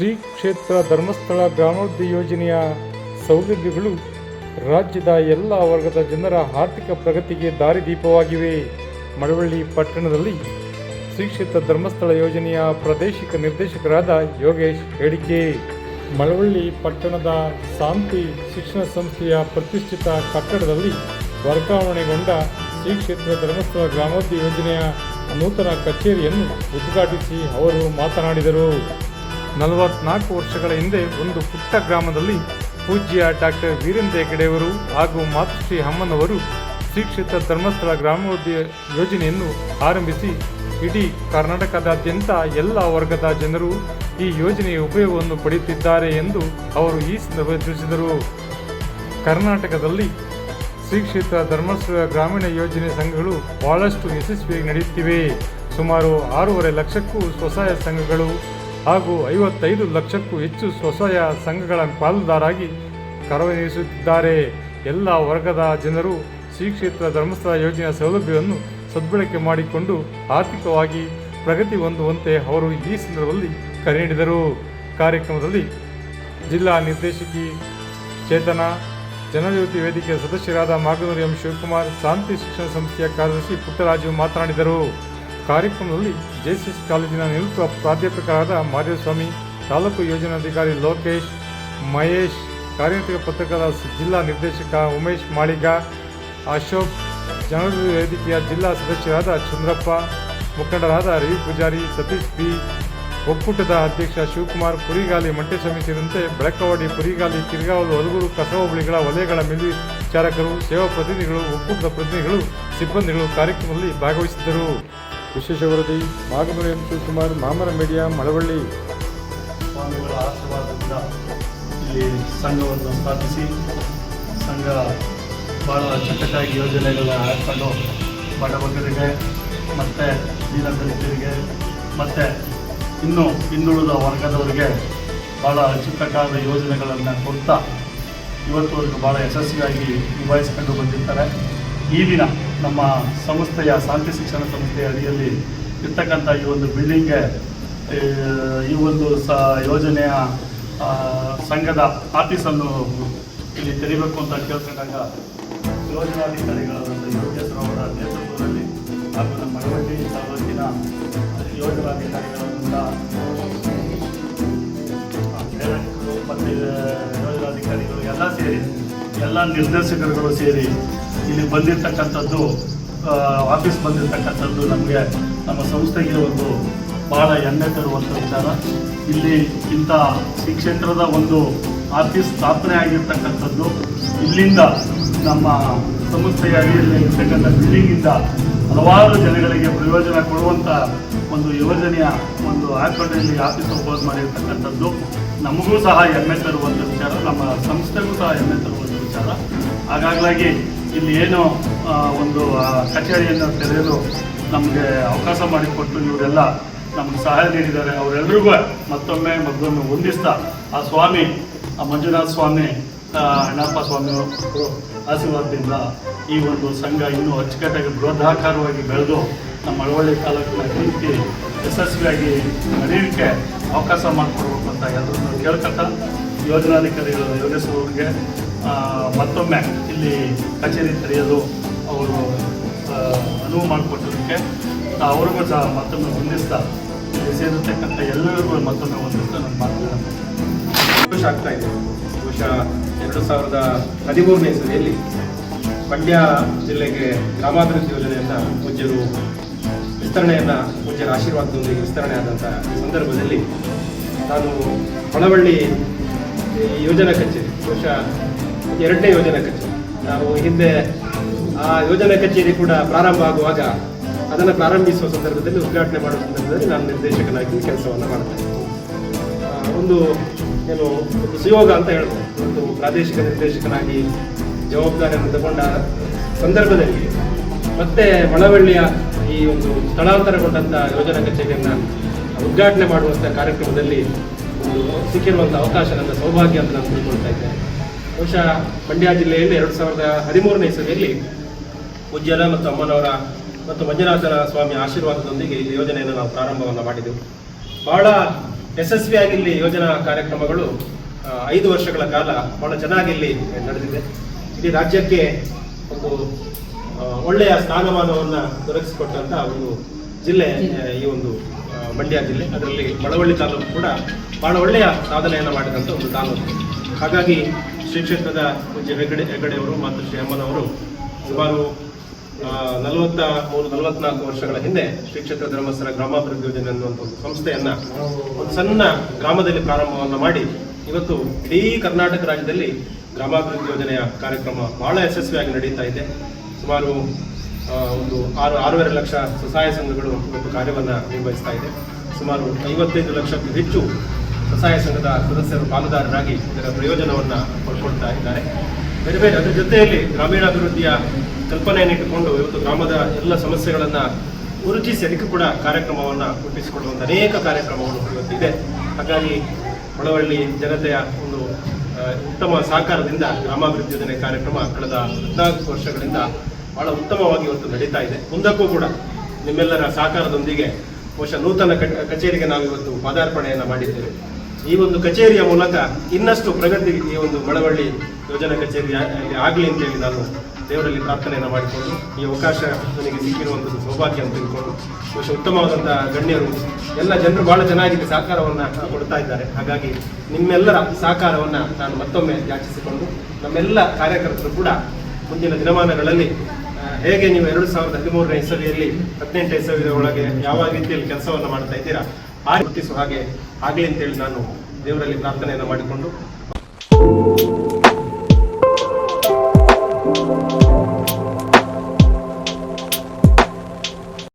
ಶ್ರೀ ಕ್ಷೇತ್ರ ಧರ್ಮಸ್ಥಳ ಗ್ರಾಮಾಭಿವೃದ್ಧಿ ಯೋಜನೆಯ ಸೌಲಭ್ಯಗಳು ರಾಜ್ಯದ ಎಲ್ಲ ವರ್ಗದ ಜನರ ಆರ್ಥಿಕ ಪ್ರಗತಿಗೆ ದಾರಿದೀಪವಾಗಿವೆ. ಮಳವಳ್ಳಿ ಪಟ್ಟಣದಲ್ಲಿ ಶ್ರೀ ಕ್ಷೇತ್ರ ಧರ್ಮಸ್ಥಳ ಯೋಜನೆಯ ಪ್ರಾದೇಶಿಕ ನಿರ್ದೇಶಕರಾದ ಯೋಗೇಶ್ ಹೇಳಿಕೆ. ಮಳವಳ್ಳಿ ಪಟ್ಟಣದ ಶಾಂತಿ ಶಿಕ್ಷಣ ಸಂಸ್ಥೆಯ ಪ್ರತಿಷ್ಠಿತ ಕಟ್ಟಡದಲ್ಲಿ ವರ್ಗಾವಣೆಗೊಂಡ ಶ್ರೀ ಕ್ಷೇತ್ರ ಧರ್ಮಸ್ಥಳ ಗ್ರಾಮಾಭಿವೃದ್ಧಿ ಯೋಜನೆಯ ನೂತನ ಕಚೇರಿಯನ್ನು ಉದ್ಘಾಟಿಸಿ ಅವರು ಮಾತನಾಡಿದರು. 44 ವರ್ಷಗಳ ಹಿಂದೆ ಒಂದು ಪುಟ್ಟ ಗ್ರಾಮದಲ್ಲಿ ಪೂಜ್ಯ ಡಾಕ್ಟರ್ ವೀರೇಂದ್ರ ಹೆಗಡೆಯವರು ಹಾಗೂ ಮಾತೃಶ್ರೀ ಅಮ್ಮನವರು ಶ್ರೀ ಕ್ಷೇತ್ರ ಧರ್ಮಸ್ಥಳ ಗ್ರಾಮಾಭಿವೃದ್ಧಿ ಯೋಜನೆಯನ್ನು ಆರಂಭಿಸಿ ಇಡೀ ಕರ್ನಾಟಕದಾದ್ಯಂತ ಎಲ್ಲ ವರ್ಗದ ಜನರು ಈ ಯೋಜನೆಯ ಉಪಯೋಗವನ್ನು ಪಡೆಯುತ್ತಿದ್ದಾರೆ ಎಂದು ಅವರು ಈ ಸಂದರ್ಭದಲ್ಲಿ ತಿಳಿಸಿದರು. ಕರ್ನಾಟಕದಲ್ಲಿ ಶ್ರೀ ಕ್ಷೇತ್ರ ಧರ್ಮಸ್ಥಳ ಗ್ರಾಮೀಣ ಯೋಜನೆ ಸಂಘಗಳು ಬಹಳಷ್ಟು ಯಶಸ್ವಿಯಾಗಿ ನಡೆಯುತ್ತಿವೆ. ಸುಮಾರು 6.5 ಲಕ್ಷಕ್ಕೂ ಸ್ವಸಹಾಯ ಸಂಘಗಳು ಹಾಗೂ 55 ಲಕ್ಷಕ್ಕೂ ಹೆಚ್ಚು ಸ್ವಸಹಾಯ ಸಂಘಗಳ ಪಾಲುದಾರಾಗಿ ಕಾರ್ಯನಿರ್ವಹಿಸುತ್ತಿದ್ದಾರೆ. ಎಲ್ಲ ವರ್ಗದ ಜನರು ಶ್ರೀ ಕ್ಷೇತ್ರ ಧರ್ಮಸ್ಥಳ ಯೋಜನೆಯ ಸೌಲಭ್ಯವನ್ನು ಸದ್ಬಳಕೆ ಮಾಡಿಕೊಂಡು ಆರ್ಥಿಕವಾಗಿ ಪ್ರಗತಿ ಹೊಂದುವಂತೆ ಅವರು ಈ ಸಂದರ್ಭದಲ್ಲಿ ಕರೆ ನೀಡಿದರು. ಕಾರ್ಯಕ್ರಮದಲ್ಲಿ ಜಿಲ್ಲಾ ನಿರ್ದೇಶಕಿ ಚೇತನ, ಜನಜ್ಯೋತಿ ವೇದಿಕೆಯ ಸದಸ್ಯರಾದ ಮಾಗನೂರು ಎಂ ಶಿವಕುಮಾರ್, ಶಾಂತಿ ಶಿಕ್ಷಣ ಸಂಸ್ಥೆಯ ಕಾರ್ಯದರ್ಶಿ ಪುಟ್ಟರಾಜು ಮಾತನಾಡಿದರು. ಕಾರ್ಯಕ್ರಮದಲ್ಲಿ ಜೆಸಿಎಸ್ ಕಾಲೇಜಿನ ನಿವೃತ್ತ ಪ್ರಾಧ್ಯಾಪಕರಾದ ಮಾದೇವಸ್ವಾಮಿ, ತಾಲೂಕು ಯೋಜನಾಧಿಕಾರಿ ಲೋಕೇಶ್, ಮಹೇಶ್, ಕಾರ್ಯನಿರತ ಪತ್ರಕರ್ತರ ಜಿಲ್ಲಾ ನಿರ್ದೇಶಕ ಉಮೇಶ್ ಮಾಳಿಗ, ಅಶೋಕ್, ಜನಜ್ಯೋತಿ ವೇದಿಕೆಯ ಜಿಲ್ಲಾ ಸದಸ್ಯರಾದ ಚಂದ್ರಪ್ಪ, ಮುಖಂಡರಾದ ರವಿ ಪೂಜಾರಿ, ಸತೀಶ್ ಬಿ, ಒಕ್ಕೂಟದ ಅಧ್ಯಕ್ಷ ಶಿವಕುಮಾರ್, ಕುರಿಗಾಲಿ ಮಂಟೇಸ್ವಾಮಿ ಸೇರಿದಂತೆ ಬೆಳಕವಾಡಿ, ಕುರಿಗಾಲಿ, ಕಿರ್ಗಾವಲು, ಹಲಗೂರು, ಕಸ ಹೋಬಳಿಗಳ ವಲಯಗಳ ಮೇಲ್ವಿಚಾರಕರು, ಸೇವಾ ಪ್ರತಿನಿಧಿಗಳು, ಒಕ್ಕೂಟದ ಪ್ರತಿನಿಧಿಗಳು, ಸಿಬ್ಬಂದಿಗಳು ಕಾರ್ಯಕ್ರಮದಲ್ಲಿ ಭಾಗವಹಿಸಿದ್ದರು. ವಿಶೇಷ ವರದಿ ಮಾಗನೂರು ಎಂ ಶಿವಕುಮಾರ್, ಮಾಮರ ಮೀಡಿಯಾ, ಮಳವಳ್ಳಿ. ಸ್ವಾಮಿಗಳ ಆಶೀರ್ವಾದದಿಂದ ಇಲ್ಲಿ ಸಂಘವನ್ನು ಸ್ಥಾಪಿಸಿ ಸಂಘ ಭಾಳ ಅಚ್ಚುಕಟ್ಟಾಗಿ ಯೋಜನೆಗಳನ್ನ ಹಾಕ್ಕೊಂಡು ಬಡಬಗ್ಗರಿಗೆ ಮತ್ತು ದೀನದಲಿತರಿಗೆ ಮತ್ತು ಇನ್ನೂ ಹಿಂದುಳಿದ ವರ್ಗದವರಿಗೆ ಭಾಳ ಅಚ್ಚುಕಟ್ಟಾದ ಯೋಜನೆಗಳನ್ನು ಕೊಡ್ತಾ ಇವತ್ತುವರೆಗೂ ಭಾಳ ಯಶಸ್ವಿಯಾಗಿ ನಿಭಾಯಿಸಿಕೊಂಡು ಬಂದಿರ್ತಾರೆ. ಈ ದಿನ ನಮ್ಮ ಸಂಸ್ಥೆಯ ಶಾಂತಿ ಶಿಕ್ಷಣ ಸಂಸ್ಥೆಯ ಅಡಿಯಲ್ಲಿ ಇರ್ತಕ್ಕಂಥ ಈ ಒಂದು ಬಿಲ್ಡಿಂಗ್ಗೆ ಈ ಒಂದು ಯೋಜನೆಯ ಸಂಘದ ಆಫೀಸನ್ನು ಇಲ್ಲಿ ತೆರೀಬೇಕು ಅಂತ ಕೇಳ್ಕೊಂಡಾಗ ಯೋಜನಾಧಿಕಾರಿಗಳಾದ ಯೋಗೇಶ್ವರವರ ನೇತೃತ್ವದಲ್ಲಿ ಹಾಗೂ ನಮ್ಮ ಮಳವಳ್ಳಿ ತಾಲೂಕಿನ ಯೋಜನಾಧಿಕಾರಿಗಳಿಂದ ಮತ್ತು ಯೋಜನಾಧಿಕಾರಿಗಳು ಎಲ್ಲ ಸೇರಿ ಎಲ್ಲ ನಿರ್ದೇಶಕರುಗಳು ಸೇರಿ ಇಲ್ಲಿ ಬಂದಿರತಕ್ಕಂಥದ್ದು ಆಫೀಸ್ ಬಂದಿರತಕ್ಕಂಥದ್ದು ನಮಗೆ ನಮ್ಮ ಸಂಸ್ಥೆಗೆ ಒಂದು ಭಾಳ ಹೆಮ್ಮೆ ತರುವಂಥ ವಿಚಾರ. ಇಲ್ಲಿ ಇಂಥ ಶ್ರೀ ಕ್ಷೇತ್ರದ ಒಂದು ಆಫೀಸ್ ಸ್ಥಾಪನೆ ಆಗಿರ್ತಕ್ಕಂಥದ್ದು ಇಲ್ಲಿಂದ ನಮ್ಮ ಸಂಸ್ಥೆಯ ಅಡಿಯಲ್ಲಿ ಇರ್ತಕ್ಕಂಥ ಬಿಲ್ಡಿಂಗಿಂದ ಹಲವಾರು ಜನಗಳಿಗೆ ಪ್ರಯೋಜನ ಕೊಡುವಂಥ ಒಂದು ಯೋಜನೆಯ ಒಂದು ಆಚರಣೆಯಲ್ಲಿ ಆಫೀಸ್ ಓಪನ್ ಮಾಡಿರ್ತಕ್ಕಂಥದ್ದು ನಮಗೂ ಸಹ ಹೆಮ್ಮೆ ತರುವಂಥ ವಿಚಾರ, ನಮ್ಮ ಸಂಸ್ಥೆಗೂ ಸಹ ಹೆಮ್ಮೆ ತರುವಂಥ ವಿಚಾರ. ಹಾಗಾಗಲಾಗಿ ಇಲ್ಲಿ ಏನು ಒಂದು ಕಚೇರಿಯನ್ನು ತೆರೆಯಲು ನಮಗೆ ಅವಕಾಶ ಮಾಡಿಕೊಟ್ಟು ಇವರೆಲ್ಲ ನಮಗೆ ಸಹಾಯ ನೀಡಿದ್ದಾರೆ. ಅವರೆಲ್ಲರಿಗೂ ಮತ್ತೊಮ್ಮೆ ವಂದಿಸ್ತಾ ಆ ಸ್ವಾಮಿ, ಆ ಮಂಜುನಾಥ ಸ್ವಾಮಿ, ಅಣ್ಣಪ್ಪ ಸ್ವಾಮಿಯವರು ಆಶೀರ್ವಾದದಿಂದ ಈ ಒಂದು ಸಂಘ ಇನ್ನೂ ಅಚ್ಚುಕಟ್ಟಾಗಿ ಬೃಹದಾಕಾರವಾಗಿ ಬೆಳೆದು ನಮ್ಮ ಮಳವಳ್ಳಿ ತಾಲೂಕಿನ ರೀತಿ ಯಶಸ್ವಿಯಾಗಿ ನಡೆಯೋಕ್ಕೆ ಅವಕಾಶ ಮಾಡಿಕೊಡ್ಬೇಕು ಅಂತ ಎಲ್ಲರನ್ನು ಕೇಳ್ಕೊತ ಯೋಜನಾಧಿಕಾರಿಗಳು ಯೋಗೇಶ್ವರ ಅವರಿಗೆ ಮತ್ತೊಮ್ಮೆ ಇಲ್ಲಿ ಕಚೇರಿ ತೆರೆಯಲು ಅವರು ಅನುವು ಮಾಡಿಕೊಟ್ಟೋದಕ್ಕೆ ಅವ್ರಿಗೂ ಸಹ ಮತ್ತೊಮ್ಮೆ ವಂದಿಸ್ತಾ ಇಲ್ಲಿ ಸೇರಿರ್ತಕ್ಕಂಥ ಎಲ್ಲರಿಗೂ ಮತ್ತೊಮ್ಮೆ ವಂದಿಸ್ತಾ ನನ್ನ ಮಾತುಗಳನ್ನು ಸಂತೋಷ ಆಗ್ತಾ ಇದೆ. ಬಹುಶಃ 2013ನೇ ಇಸವಿಯಲ್ಲಿ ಮಂಡ್ಯ ಜಿಲ್ಲೆಗೆ ಗ್ರಾಮಾಭಿವೃದ್ಧಿ ಯೋಜನೆಯನ್ನು ಪೂಜ್ಯರ ಆಶೀರ್ವಾದದೊಂದಿಗೆ ವಿಸ್ತರಣೆ ಆದಂಥ ಸಂದರ್ಭದಲ್ಲಿ ನಾನು ಮಳವಳ್ಳಿ ಯೋಜನಾ ಕಚೇರಿ, ಬಹುಶಃ 2ನೇ ಯೋಜನಾ ಕಚೇರಿ, ನಾವು ಹಿಂದೆ ಆ ಯೋಜನಾ ಕಚೇರಿ ಕೂಡ ಪ್ರಾರಂಭ ಆಗುವಾಗ ಅದನ್ನು ಪ್ರಾರಂಭಿಸುವ ಸಂದರ್ಭದಲ್ಲಿ ಉದ್ಘಾಟನೆ ಮಾಡುವ ಸಂದರ್ಭದಲ್ಲಿ ನಾನು ನಿರ್ದೇಶಕನಾಗಿ ಕೆಲಸವನ್ನು ಮಾಡ್ತೇನೆ. ಒಂದು ಸುಯೋಗ ಅಂತ ಹೇಳ್ಬೋದು. ಒಂದು ಪ್ರಾದೇಶಿಕ ನಿರ್ದೇಶಕನಾಗಿ ಜವಾಬ್ದಾರಿಯನ್ನು ತಗೊಂಡ ಸಂದರ್ಭದಲ್ಲಿ ಮತ್ತೆ ಮಳವಳ್ಳಿಯ ಈ ಒಂದು ಸ್ಥಳಾಂತರಗೊಂಡಂಥ ಯೋಜನಾ ಕಚೇರಿಯನ್ನು ಉದ್ಘಾಟನೆ ಮಾಡುವಂಥ ಕಾರ್ಯಕ್ರಮದಲ್ಲಿ ಒಂದು ಸಿಕ್ಕಿರುವಂಥ ಅವಕಾಶ ನನ್ನ ಸೌಭಾಗ್ಯ ಅಂತ ನಾನು ತಿಳ್ಕೊಳ್ತಾ ಇದ್ದೇನೆ. ಬಹುಶಃ ಮಂಡ್ಯ ಜಿಲ್ಲೆಯಲ್ಲಿ 2013ನೇ ಇಸವಿಯಲ್ಲಿ ಪೂಜ್ಯರ ಮತ್ತು ಅಮ್ಮನವರ ಮತ್ತು ಮಂಜುನಾಥನ ಸ್ವಾಮಿ ಆಶೀರ್ವಾದದೊಂದಿಗೆ ಈ ಯೋಜನೆಯನ್ನು ನಾವು ಪ್ರಾರಂಭವನ್ನು ಮಾಡಿದೆವು. ಬಹಳ ಯಶಸ್ವಿಯಾಗಿ ಇಲ್ಲಿ ಯೋಜನಾ ಕಾರ್ಯಕ್ರಮಗಳು 5 ವರ್ಷಗಳ ಕಾಲ ಬಹಳ ಚೆನ್ನಾಗಿ ಇಲ್ಲಿ ನಡೆದಿದೆ. ಇಡೀ ರಾಜ್ಯಕ್ಕೆ ಒಂದು ಒಳ್ಳೆಯ ಸ್ಥಾನಮಾನವನ್ನು ದೊರಕಿಸಿಕೊಟ್ಟಂತ ಒಂದು ಜಿಲ್ಲೆ ಈ ಒಂದು ಮಂಡ್ಯ ಜಿಲ್ಲೆ. ಅದರಲ್ಲಿ ಮಳವಳ್ಳಿ ತಾಲೂಕು ಕೂಡ ಬಹಳ ಒಳ್ಳೆಯ ಸಾಧನೆಯನ್ನು ಮಾಡಿದಂಥ ಒಂದು ತಾಲೂಕು. ಹಾಗಾಗಿ ಶ್ರೀ ಕ್ಷೇತ್ರದ ಪೂಜ್ಯ ಹೆಗಡೆಯವರು ಮತ್ತು ಶ್ರೀ ಅಮ್ಮನವರು ಸುಮಾರು 43-44 ವರ್ಷಗಳ ಹಿಂದೆ ಶ್ರೀ ಕ್ಷೇತ್ರ ಧರ್ಮಸ್ಥಳ ಗ್ರಾಮಾಭಿವೃದ್ಧಿ ಯೋಜನೆ ಅನ್ನುವಂಥ ಒಂದು ಸಂಸ್ಥೆಯನ್ನ ಒಂದು ಸಣ್ಣ ಗ್ರಾಮದಲ್ಲಿ ಪ್ರಾರಂಭವನ್ನು ಮಾಡಿ ಇವತ್ತು ಇಡೀ ಕರ್ನಾಟಕ ರಾಜ್ಯದಲ್ಲಿ ಗ್ರಾಮಾಭಿವೃದ್ಧಿ ಯೋಜನೆಯ ಕಾರ್ಯಕ್ರಮ ಬಹಳ ಯಶಸ್ವಿಯಾಗಿ ನಡೀತಾ ಇದೆ. ಸುಮಾರು ಒಂದು 6.5 ಲಕ್ಷ ಸ್ವಸಹಾಯ ಸಂಘಗಳು ಇವತ್ತು ಕಾರ್ಯವನ್ನು ನಿರ್ವಹಿಸ್ತಾ ಇದೆ. ಸುಮಾರು 55 ಲಕ್ಷಕ್ಕೂ ಹೆಚ್ಚು ಸ್ವಸಹಾಯ ಸಂಘದ ಸದಸ್ಯರು ಪಾಲುದಾರರಾಗಿ ಇದರ ಪ್ರಯೋಜನವನ್ನು ಪಡ್ಕೊಳ್ತಾ ಇದ್ದಾರೆ. ಬೇರೆ ಬೇರೆ ಅದರ ಜೊತೆಯಲ್ಲಿ ಗ್ರಾಮೀಣಾಭಿವೃದ್ಧಿಯ ಕಲ್ಪನೆಯನ್ನು ಇಟ್ಟುಕೊಂಡು ಇವತ್ತು ಗ್ರಾಮದ ಎಲ್ಲ ಸಮಸ್ಯೆಗಳನ್ನು ಗುರುತಿಸಿ ಅದಕ್ಕೂ ಕೂಡ ಕಾರ್ಯಕ್ರಮವನ್ನು ರೂಪಿಸಿಕೊಳ್ಳುವಂಥ ಅನೇಕ ಕಾರ್ಯಕ್ರಮಗಳು ಇವತ್ತು ಇದೆ. ಹಾಗಾಗಿ ಮಳವಳ್ಳಿ ಜನತೆಯ ಒಂದು ಉತ್ತಮ ಸಹಕಾರದಿಂದ ಗ್ರಾಮಾಭಿವೃದ್ಧಿ ಯೋಜನೆ ಕಾರ್ಯಕ್ರಮ ಕಳೆದ 14 ವರ್ಷಗಳಿಂದ ಬಹಳ ಉತ್ತಮವಾಗಿ ಇವತ್ತು ನಡೀತಾ ಇದೆ. ಮುಂದಕ್ಕೂ ಕೂಡ ನಿಮ್ಮೆಲ್ಲರ ಸಹಕಾರದೊಂದಿಗೆ ಬಹುಶಃ ನೂತನ ಕಚೇರಿಗೆ ನಾವು ಇವತ್ತು ಪಾದಾರ್ಪಣೆಯನ್ನು ಮಾಡಿದ್ದೇವೆ. ಈ ಒಂದು ಕಚೇರಿಯ ಮೂಲಕ ಇನ್ನಷ್ಟು ಪ್ರಗತಿ ಈ ಒಂದು ಮಳವಳ್ಳಿ ಯೋಜನಾ ಕಚೇರಿ ಆಗಲಿ ಅಂತೇಳಿ ನಾನು ದೇವರಲ್ಲಿ ಪ್ರಾರ್ಥನೆಯನ್ನು ಮಾಡಿಕೊಂಡು ಈ ಅವಕಾಶ ನನಗೆ ಸಿಕ್ಕಿರುವಂಥದ್ದು ಸೌಭಾಗ್ಯ ಅಂತ ತಿಳ್ಕೊಂಡು ಬಹುಶಃ ಉತ್ತಮವಾದಂಥ ಗಣ್ಯರು ಎಲ್ಲ ಜನರು ಬಹಳ ಚೆನ್ನಾಗಿ ಸಹಕಾರವನ್ನು ಕೊಡ್ತಾ ಇದ್ದಾರೆ. ಹಾಗಾಗಿ ನಿಮ್ಮೆಲ್ಲರ ಸಹಕಾರವನ್ನು ನಾನು ಮತ್ತೊಮ್ಮೆ ಯಾಚಿಸಿಕೊಂಡು ನಮ್ಮೆಲ್ಲ ಕಾರ್ಯಕರ್ತರು ಕೂಡ ಮುಂದಿನ ದಿನಮಾನಗಳಲ್ಲಿ ಹೇಗೆ ನೀವು 2013ನೇ ಇಸವಿಯಲ್ಲಿ 18ನೇ ಇಸವಿಯ ಒಳಗೆ ಯಾವ ರೀತಿಯಲ್ಲಿ ಕೆಲಸವನ್ನು ಮಾಡ್ತಾ ಇದ್ದೀರಾ ಆ ಗುರುತಿಸುವ ಹಾಗೆ ಆಗಲಿ ಅಂತೇಳಿ ನಾನು ದೇವರಲ್ಲಿ ಪ್ರಾರ್ಥನೆಯನ್ನು ಮಾಡಿಕೊಂಡು